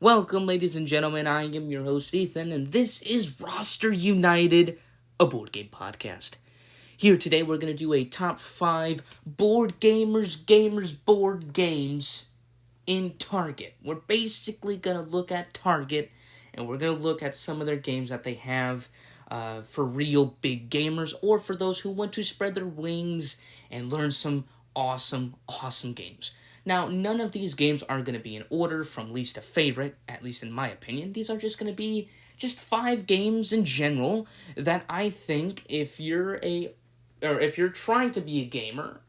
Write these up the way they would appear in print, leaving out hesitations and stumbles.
Welcome, ladies and gentlemen. I am your host, Ethan, and this is Roster United, a board game podcast. Here today, we're going to do a top 5 board board games in Target. We're basically going to look at Target, and we're going to look at some of their games that they have for real big gamers, or for those who want to spread their wings and learn some awesome games. Now, none of these games are going to be in order from least to favorite, at least in my opinion. These are just going to be just 5 games in general that I think if you're trying to be a gamer,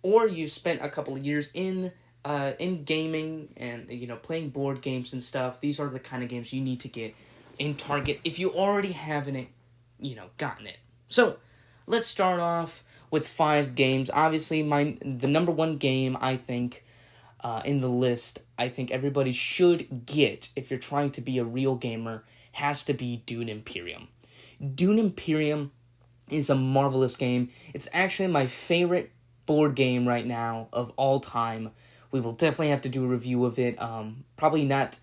or you spent a couple of years in gaming and playing board games and stuff, these are the kind of games you need to get in Target if you already haven't gotten it. So, let's start off with 5 games. Obviously, the number one game I think in the list, I think everybody should get if you're trying to be a real gamer, has to be Dune Imperium. Dune Imperium is a marvelous game. It's actually my favorite board game right now of all time. We will definitely have to do a review of it. Probably not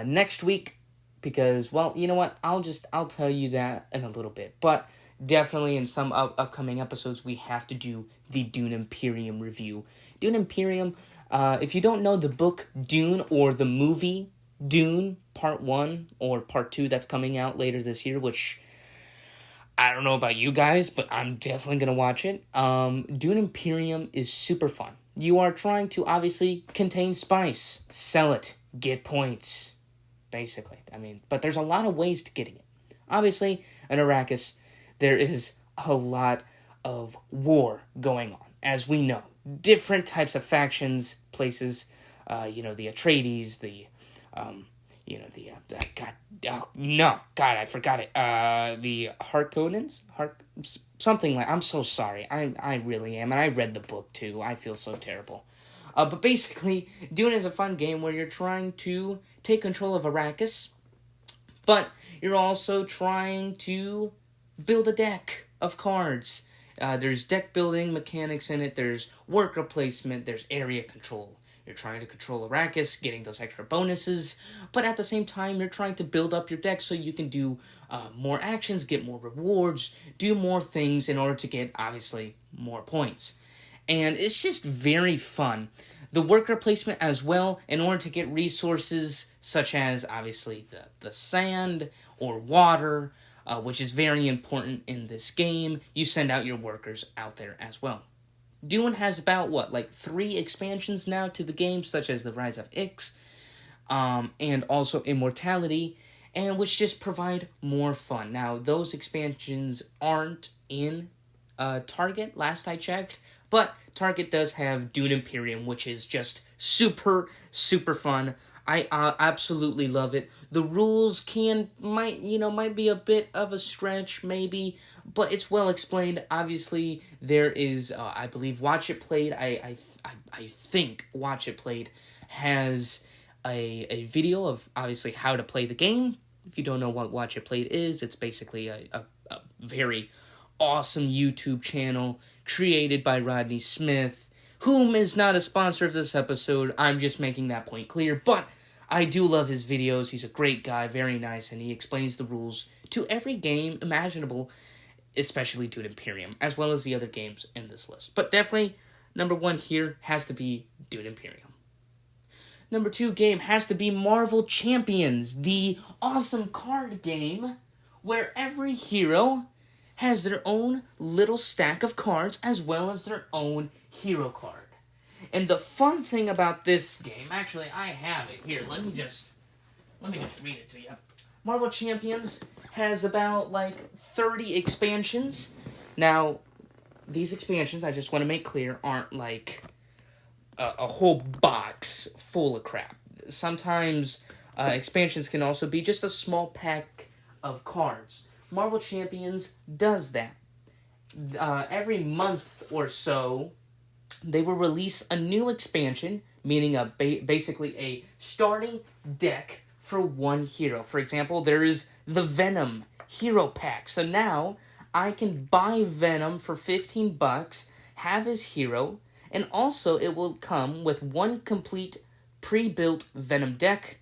next week because, well, you know what? I'll tell you that in a little bit. But definitely in some upcoming episodes, we have to do the Dune Imperium review. Dune Imperium, if you don't know the book Dune or the movie Dune Part 1 or Part 2 that's coming out later this year, which I don't know about you guys, but I'm definitely going to watch it. Dune Imperium is super fun. You are trying to obviously contain spice, sell it, get points, basically. But there's a lot of ways to getting it. Obviously, in Arrakis, there is a lot of war going on, as we know. Different types of factions, places, the Atreides, I forgot it. The Harkonnens? Something like, I'm so sorry. I really am, and I read the book too. I feel so terrible. But basically, Dune is a fun game where you're trying to take control of Arrakis, but you're also trying to build a deck of cards. There's deck building mechanics in it, there's worker placement, there's area control. You're trying to control Arrakis, getting those extra bonuses, but at the same time, you're trying to build up your deck so you can do more actions, get more rewards, do more things in order to get, obviously, more points. And it's just very fun. The worker placement as well, in order to get resources such as, obviously, the sand or water, which is very important in this game. You send out your workers out there as well. Dune has about, 3 expansions now to the game, such as the Rise of Ix, and also Immortality, and which just provide more fun. Now, those expansions aren't in Target, last I checked, but Target does have Dune Imperium, which is just super, super fun. I absolutely love it. The rules might be a bit of a stretch, maybe, but it's well explained. Obviously, there is, I believe, Watch It Played. I think Watch It Played has a video of, obviously, how to play the game. If you don't know what Watch It Played is, it's basically a very awesome YouTube channel created by Rodney Smith, whom is not a sponsor of this episode. I'm just making that point clear, but I do love his videos. He's a great guy, very nice, and he explains the rules to every game imaginable, especially Dune Imperium, as well as the other games in this list. But definitely, number 1 here has to be Dune Imperium. Number 2 game has to be Marvel Champions, the awesome card game where every hero has their own little stack of cards as well as their own hero card. And the fun thing about this game, actually, I have it here. Let me just read it to you. Marvel Champions has about 30 expansions. Now, these expansions, I just want to make clear, aren't a whole box full of crap. Sometimes expansions can also be just a small pack of cards. Marvel Champions does that. Every month or so, they will release a new expansion, meaning basically a starting deck for one hero. For example, there is the Venom Hero Pack. So now, I can buy Venom for $15, have his hero, and also it will come with one complete pre-built Venom deck,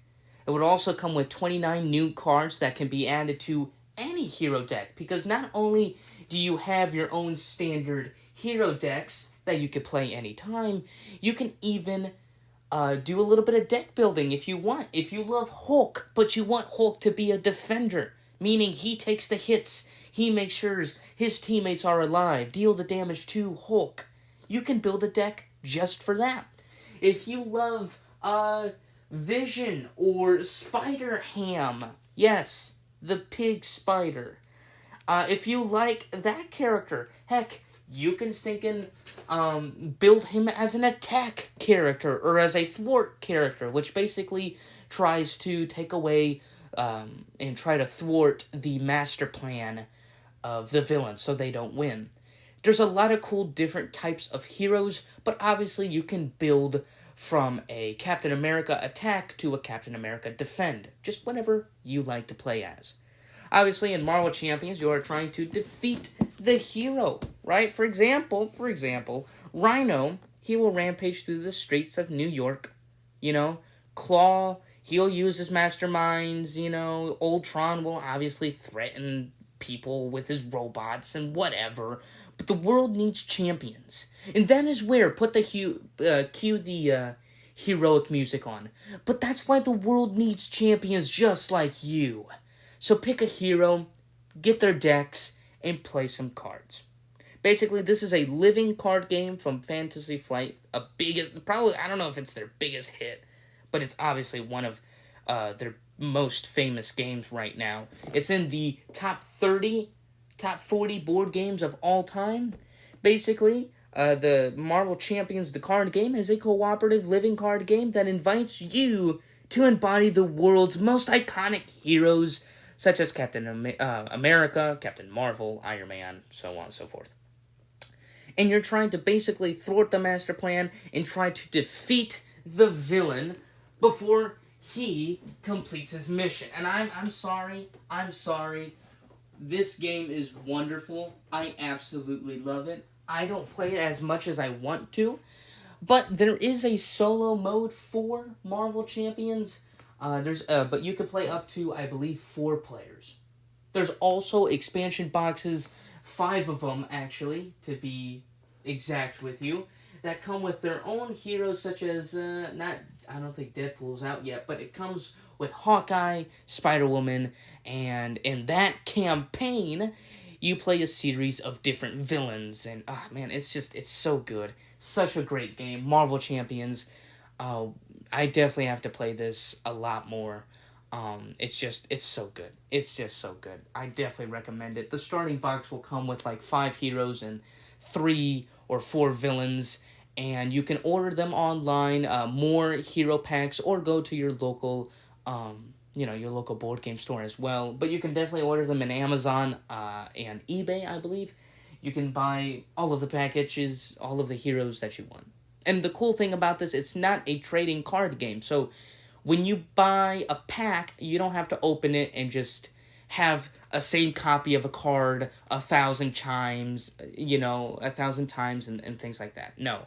It would also come with 29 new cards that can be added to any hero deck, because not only do you have your own standard hero decks that you could play anytime, you can even do a little bit of deck building if you want. If you love Hulk, but you want Hulk to be a defender, meaning he takes the hits, he makes sure his teammates are alive, deal the damage to Hulk, you can build a deck just for that. If you love Vision or Spider-Ham, yes, the pig spider. If you like that character, heck, you can build him as an attack character or as a thwart character, which basically tries to take away and try to thwart the master plan of the villain so they don't win. There's a lot of cool different types of heroes, but obviously you can build from a Captain America attack to a Captain America defend, just whatever you like to play as. Obviously, in Marvel Champions, you are trying to defeat the hero, right? For example, Rhino, he will rampage through the streets of New York. Claw, he'll use his masterminds. Ultron will obviously threaten people with his robots and whatever. But the world needs champions, and that is where put the cue the heroic music on. But that's why the world needs champions just like you. So pick a hero, get their decks, and play some cards. Basically, this is a living card game from Fantasy Flight. I don't know if it's their biggest hit, but it's obviously one of their most famous games right now. It's in the top 40 board games of all time. Basically, the Marvel Champions, the card game, is a cooperative living card game that invites you to embody the world's most iconic heroes, such as Captain America, Captain Marvel, Iron Man, so on and so forth. And you're trying to basically thwart the master plan and try to defeat the villain before he completes his mission. And I'm sorry. This game is wonderful. I absolutely love it. I don't play it as much as I want to, but there is a solo mode for Marvel Champions. But you can play up to, I believe, 4 players. There's also expansion boxes, 5 of them actually, to be exact with you, that come with their own heroes, such as I don't think Deadpool's out yet, but it comes with Hawkeye, Spider-Woman, and in that campaign, you play a series of different villains, and it's so good. Such a great game. Marvel Champions. I definitely have to play this a lot more. It's so good. It's just so good. I definitely recommend it. The starting box will come with like 5 heroes and 3 or 4 villains, and you can order them online, more hero packs, or go to your local, your local board game store as well. But you can definitely order them in Amazon and eBay, I believe. You can buy all of the packages, all of the heroes that you want. And the cool thing about this, it's not a trading card game. So when you buy a pack, you don't have to open it and just have a same copy of a card 1,000 times, and things like that. No.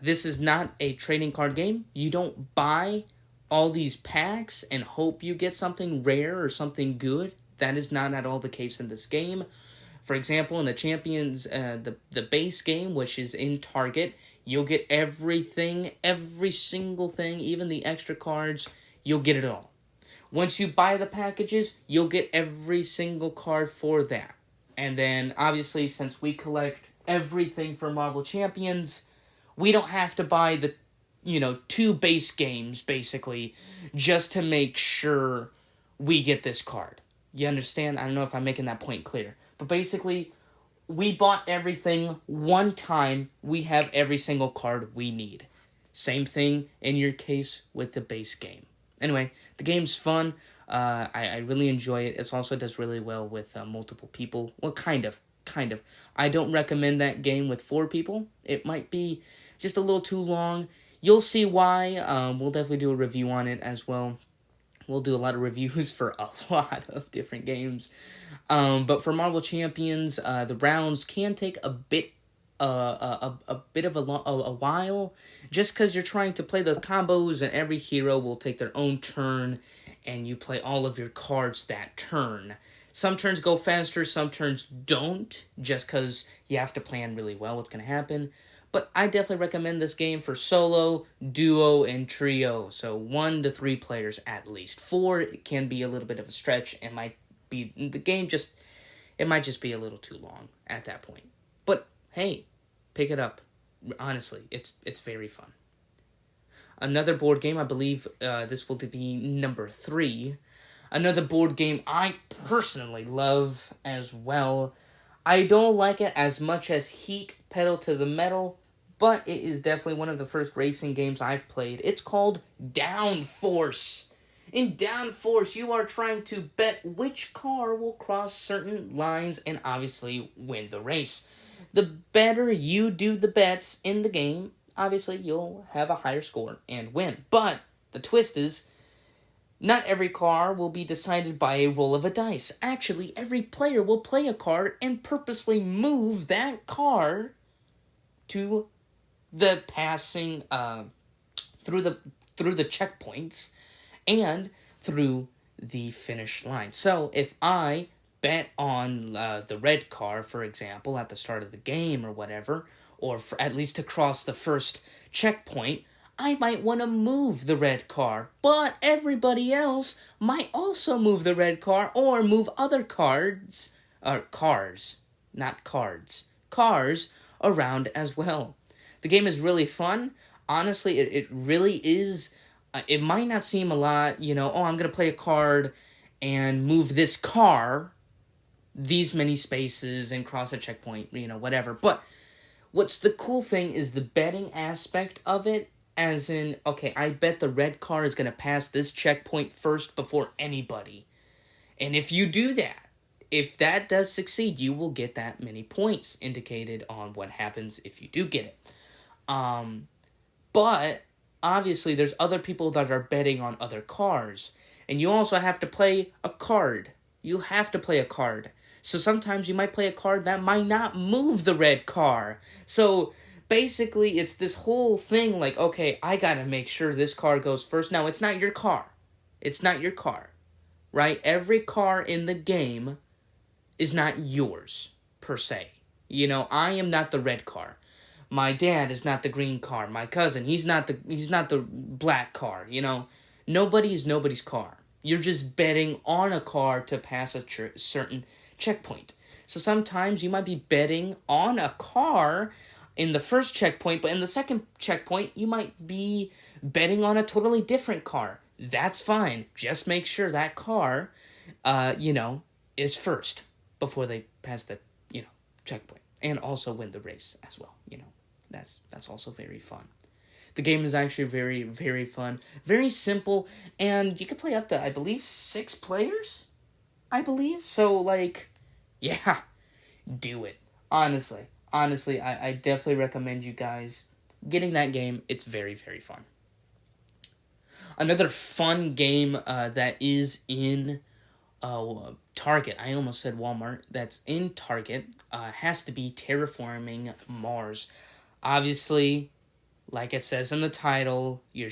This is not a trading card game. You don't buy all these packs and hope you get something rare or something good. That is not at all the case in this game. For example, in the Champions, the base game, which is in Target, you'll get everything, every single thing, even the extra cards, you'll get it all. Once you buy the packages, you'll get every single card for that. And then, obviously, since we collect everything for Marvel Champions, we don't have to buy the, 2 base games, basically, just to make sure we get this card. You understand? I don't know if I'm making that point clear. But basically, we bought everything one time. We have every single card we need. Same thing in your case with the base game. Anyway, the game's fun. I really enjoy it. It also does really well with multiple people. Well, kind of. I don't recommend that game with 4 people. It might be just a little too long. You'll see why. We'll definitely do a review on it as well. We'll do a lot of reviews for a lot of different games. But for Marvel Champions, the rounds can take a bit a bit of a while, just because you're trying to play those combos, and every hero will take their own turn, and you play all of your cards that turn. Some turns go faster, some turns don't, just because you have to plan really well what's going to happen. But I definitely recommend this game for solo, duo, and trio. So 1 to 3 players at least. 4 can be a little bit of a stretch. It might be it might just be a little too long at that point. But hey, pick it up. Honestly, it's very fun. Another board game, I believe this will be number 3. Another board game I personally love as well. I don't like it as much as Heat Pedal to the Metal, but it is definitely one of the first racing games I've played. It's called Downforce. In Downforce, you are trying to bet which car will cross certain lines and obviously win the race. The better you do the bets in the game, obviously you'll have a higher score and win. But the twist is, not every car will be decided by a roll of a dice. Actually, every player will play a card and purposely move that car to the passing through the checkpoints and through the finish line. So if I bet on the red car, for example, at the start of the game or whatever, or at least to cross the first checkpoint, I might want to move the red car, but everybody else might also move the red car or move other cars around as well. The game is really fun. Honestly, it really is. It might not seem a lot, I'm going to play a card and move this car these many spaces and cross a checkpoint, whatever. But what's the cool thing is the betting aspect of it. As in, okay, I bet the red car is going to pass this checkpoint first before anybody. And if you do that, if that does succeed, you will get that many points indicated on what happens if you do get it. But, obviously, there's other people that are betting on other cars. And you also have to play a card. You have to play a card. So sometimes you might play a card that might not move the red car. So basically, it's this whole thing like, okay, I gotta make sure this car goes first. Now, it's not your car. It's not your car, right? Every car in the game is not yours, per se. I am not the red car. My dad is not the green car. My cousin, he's not the black car, Nobody is nobody's car. You're just betting on a car to pass a certain checkpoint. So sometimes you might be betting on a car in the first checkpoint, but in the second checkpoint, you might be betting on a totally different car. That's fine. Just make sure that car, is first before they pass the, checkpoint. And also win the race as well, That's also very fun. The game is actually very, very fun. Very simple, and you can play up to, I believe, 6 players? I believe. So, yeah, do it. Honestly, I definitely recommend you guys getting that game. It's very, very fun. Another fun game that is in Target, I almost said Walmart, that's in Target, has to be Terraforming Mars. Obviously, like it says in the title, you're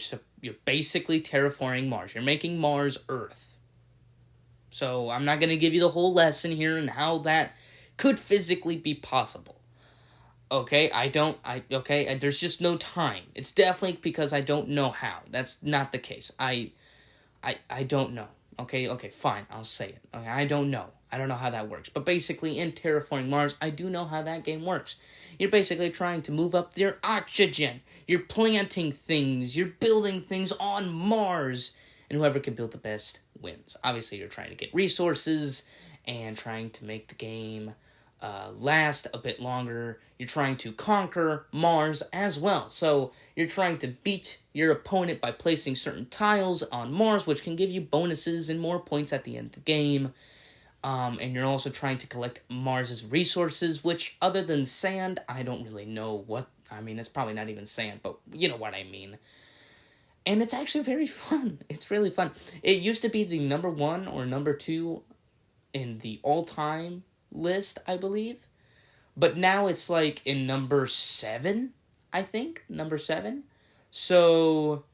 basically terraforming Mars. You're making Mars Earth. So I'm not going to give you the whole lesson here and how that could physically be possible. Okay, there's just no time. It's definitely because I don't know how. That's not the case. I don't know. Okay, fine, I'll say it. Okay, I don't know how that works. But basically, in Terraforming Mars, I do know how that game works. You're basically trying to move up your oxygen. You're planting things. You're building things on Mars. And whoever can build the best wins. Obviously, you're trying to get resources and trying to make the game last a bit longer. You're trying to conquer Mars as well. So you're trying to beat your opponent by placing certain tiles on Mars, which can give you bonuses and more points at the end of the game. And you're also trying to collect Mars's resources, which, other than sand, I don't really know what... I mean, it's probably not even sand, but you know what I mean. And it's actually very fun. It's really fun. It used to be the number 1 or number 2 in the all-time list, I believe. but now it's like in number 7, I think, number 7. So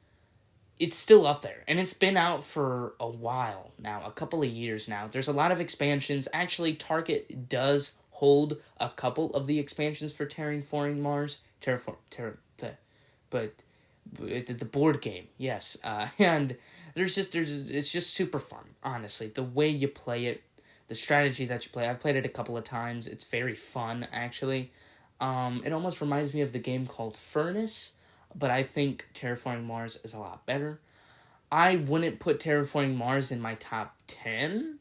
it's still up there, and it's been out for a while now, a couple of years now. There's a lot of expansions. Actually, Target does hold a couple of the expansions for Terraforming Mars, but the board game, yes, and it's just super fun. Honestly, the way you play it, the strategy that you play. I've played it a couple of times. It's very fun, actually. It almost reminds me of the game called Furnace, but I think Terraforming Mars is a lot better. I wouldn't put Terraforming Mars in my top 10,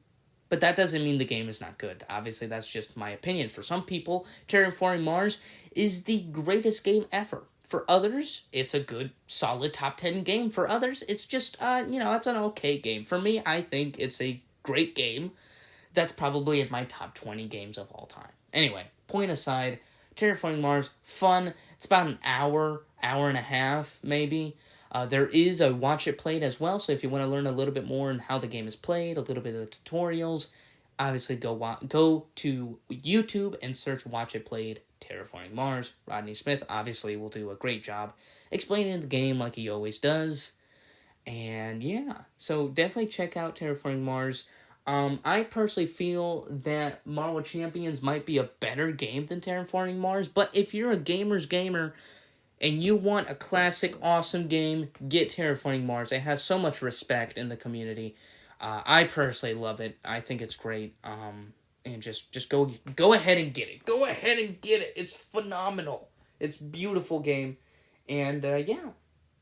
but that doesn't mean the game is not good. Obviously, that's just my opinion. For some people, Terraforming Mars is the greatest game ever. For others, it's a good, solid top 10 game. For others, it's just, it's an okay game. For me, I think it's a great game. That's probably in my top 20 games of all time. Anyway, point aside, Terraforming Mars, fun. It's about an hour and a half, maybe. There is a Watch It Played as well, so if you want to learn a little bit more on how the game is played, a little bit of the tutorials, obviously go to YouTube and search Watch It Played Terraforming Mars. Rodney Smith obviously will do a great job explaining the game like he always does. And yeah, so definitely check out Terraforming Mars. I personally feel that Marvel Champions might be a better game than Terraforming Mars, but if you're a gamer's gamer and you want a classic, awesome game, get Terraforming Mars. It has so much respect in the community. I personally love it. I think it's great. And just go ahead and get it. Go ahead and get it. It's phenomenal. It's a beautiful game. And yeah,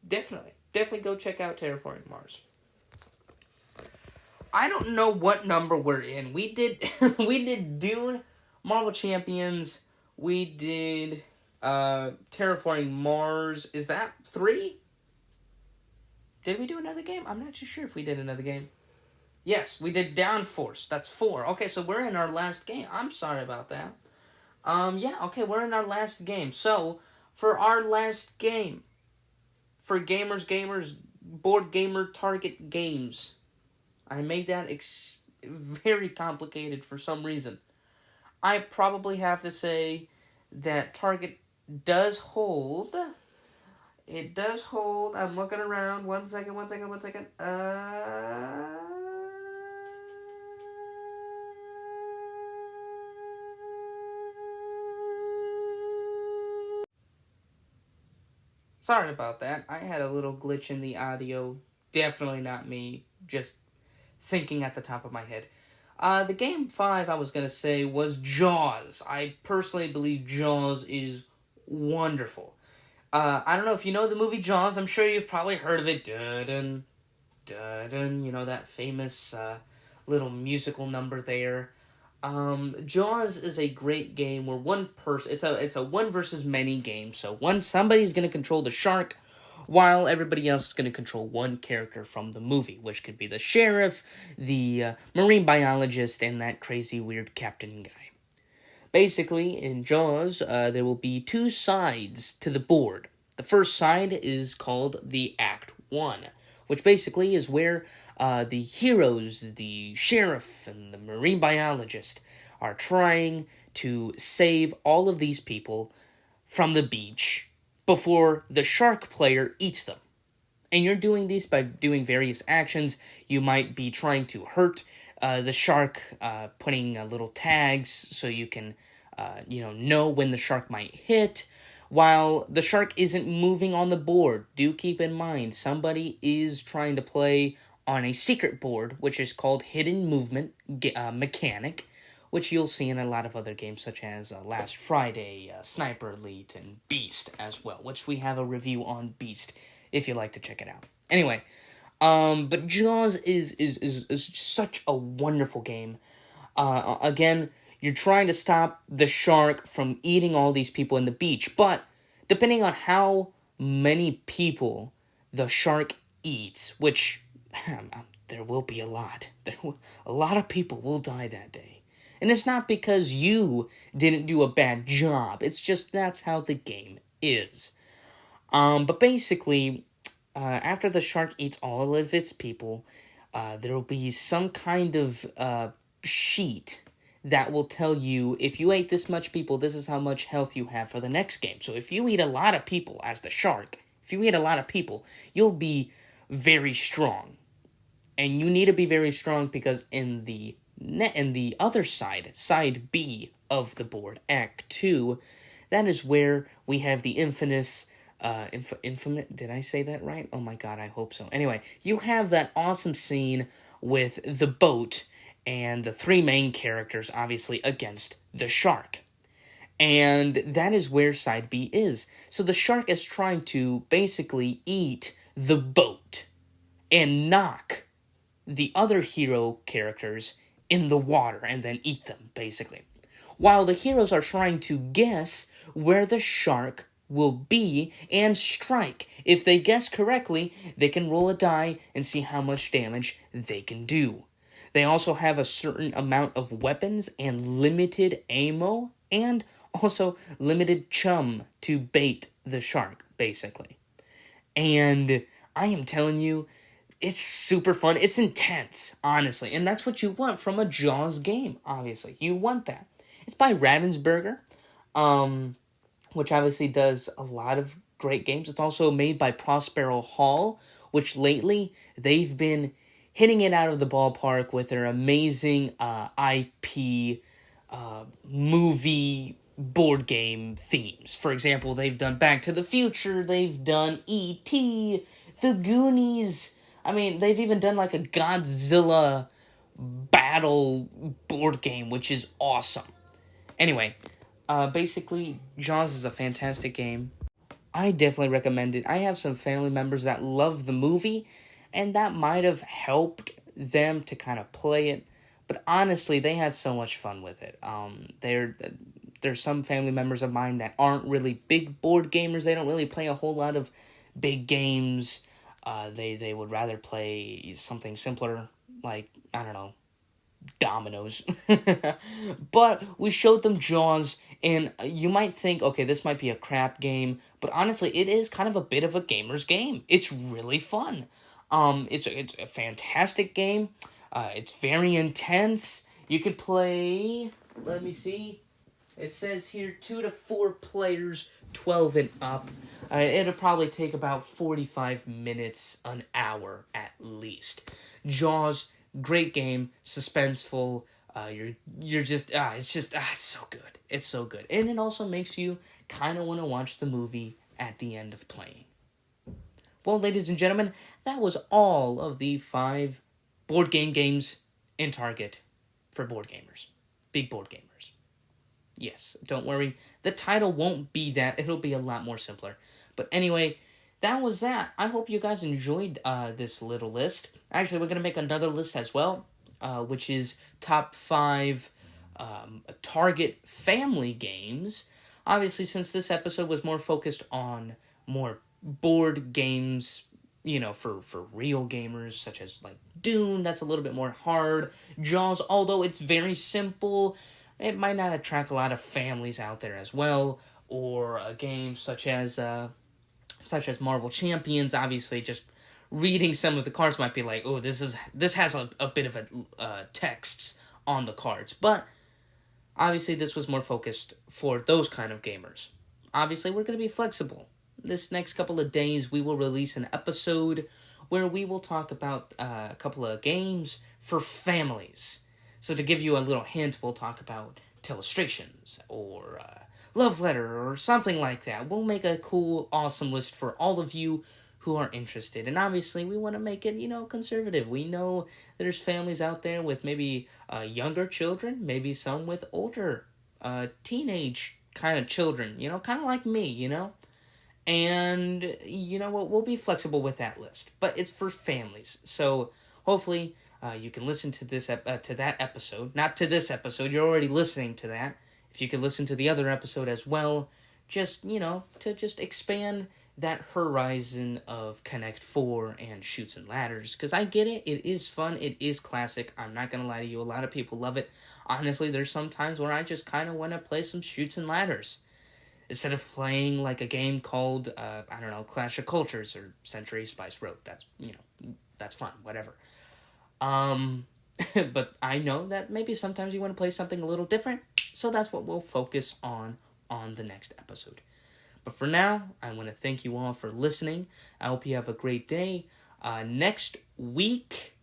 definitely go check out Terraforming Mars. I don't know what number we're in. We did Dune, Marvel Champions. We did Terraforming Mars. Is that 3? Did we do another game? I'm not too sure if we did another game. Yes, we did Downforce. That's 4. Okay, so we're in our last game. I'm sorry about that. Yeah, okay, we're in our last game. So, for our last game, for Gamers, Board Gamer Target Games, I made that very complicated for some reason. I probably have to say that Target does hold. It does hold. I'm looking around. One second. Sorry about that. I had a little glitch in the audio. Definitely not me. Just thinking at the top of my head. The game 5 I was going to say was Jaws. I personally believe Jaws is wonderful. I don't know if you know the movie Jaws. I'm sure you've probably heard of it. Dun-dun, dun-dun, that famous little musical number there. Jaws is a great game where one person... It's a one versus many game. So somebody's going to control the shark, while everybody else is going to control one character from the movie, which could be the sheriff, the marine biologist, and that crazy weird captain guy. Basically, in Jaws, there will be 2 sides to the board. The first side is called the Act 1, which basically is where the heroes, the sheriff, and the marine biologist are trying to save all of these people from the beach before the shark player eats them. And you're doing this by doing various actions. You might be trying to hurt the shark, putting little tags so you can, know when the shark might hit, while the shark isn't moving on the board. Do keep in mind, somebody is trying to play on a secret board, which is called Hidden Movement Mechanic, which you'll see in a lot of other games, such as Last Friday, Sniper Elite, and Beast as well, which we have a review on Beast, if you'd like to check it out. Anyway, but Jaws is such a wonderful game. Again, you're trying to stop the shark from eating all these people in the beach, but depending on how many people the shark eats, which there will be a lot. A lot of people will die that day. And it's not because you didn't do a bad job. It's just that's how the game is. But basically, after the shark eats all of its people, there will be some kind of sheet that will tell you, if you ate this much people, this is how much health you have for the next game. So if you eat a lot of people as the shark, if you eat a lot of people, you'll be very strong. And you need to be very strong because in the other side B of the board, Act 2, that is where we have the infamous, did I say that right? Oh my god, I hope so. Anyway, you have that awesome scene with the boat and the three main characters, obviously, against the shark. And that is where side B is. So the shark is trying to basically eat the boat and knock the other hero characters in the water and then eat them, basically. While the heroes are trying to guess where the shark will be and strike. If they guess correctly, they can roll a die and see how much damage they can do. They also have a certain amount of weapons and limited ammo and also limited chum to bait the shark, basically. And I am telling you, it's super fun. It's intense, honestly. And that's what you want from a Jaws game, obviously. You want that. It's by Ravensburger, which obviously does a lot of great games. It's also made by Prospero Hall, which lately they've been hitting it out of the ballpark with their amazing IP movie board game themes. For example, they've done Back to the Future, they've done E.T., The Goonies. I mean, they've even done like a Godzilla battle board game, which is awesome. Anyway, basically, Jaws is a fantastic game. I definitely recommend it. I have some family members that love the movie, and that might have helped them to kind of play it. But honestly, they had so much fun with it. There's some family members of mine that aren't really big board gamers. They don't really play a whole lot of big games. They would rather play something simpler, like, I don't know, dominoes. But we showed them Jaws, and you might think, okay, this might be a crap game, but honestly, it is kind of a bit of a gamer's game. It's really fun. It's a fantastic game. It's very intense. You could play, let me see, it says here 2 to 4 players, 12 and up. It'll probably take about 45 minutes, an hour at least. Jaws, great game, suspenseful. You're just it's so good. It's so good, and it also makes you kind of want to watch the movie at the end of playing. Well, ladies and gentlemen, that was all of the 5 board games in Target for board gamers, big board gamers. Yes, don't worry. The title won't be that. It'll be a lot more simpler. But anyway, that was that. I hope you guys enjoyed this little list. Actually, we're going to make another list as well, which is top 5 Target family games. Obviously, since this episode was more focused on more board games, you know, for real gamers, such as like Dune, that's a little bit more hard. Jaws, although it's very simple, it might not attract a lot of families out there as well. Or a game such as Marvel Champions. Obviously, just reading some of the cards might be like, oh, this has a bit of a texts on the cards. But obviously, this was more focused for those kind of gamers. Obviously, we're going to be flexible. This next couple of days, we will release an episode where we will talk about a couple of games for families. So to give you a little hint, we'll talk about Telestrations or Love Letter or something like that. We'll make a cool, awesome list for all of you who are interested. And obviously, we want to make it, conservative. We know there's families out there with maybe younger children, maybe some with older teenage kind of children, kind of like me, And, we'll be flexible with that list. But it's for families. So, hopefully, you can listen to to that episode. Not to this episode. You're already listening to that. If you could listen to the other episode as well, just, to just expand that horizon of Connect 4 and Chutes and Ladders. Because I get it. It is fun. It is classic. I'm not going to lie to you. A lot of people love it. Honestly, there's some times where I just kind of want to play some Chutes and Ladders. Instead of playing like a game called, Clash of Cultures or Century Spice Road. That's, that's fun. Whatever. But I know that maybe sometimes you want to play something a little different, so that's what we'll focus on the next episode. But for now, I want to thank you all for listening. I hope you have a great day. Next week,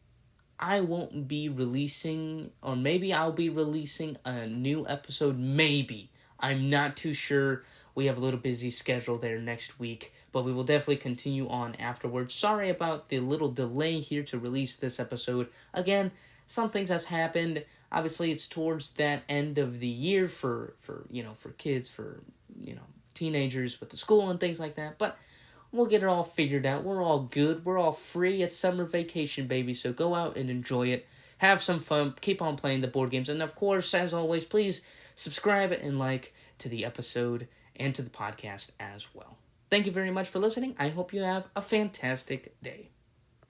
I won't be releasing, or maybe I'll be releasing a new episode, maybe. I'm not too sure. We have a little busy schedule there next week, but we will definitely continue on afterwards. Sorry about the little delay here to release this episode. Again, some things have happened. Obviously, it's towards that end of the year for kids, for, teenagers with the school and things like that, but we'll get it all figured out. We're all good. We're all free. It's summer vacation, baby, so go out and enjoy it. Have some fun. Keep on playing the board games. And, of course, as always, please subscribe and like to the episode and to the podcast as well. Thank you very much for listening. I hope you have a fantastic day.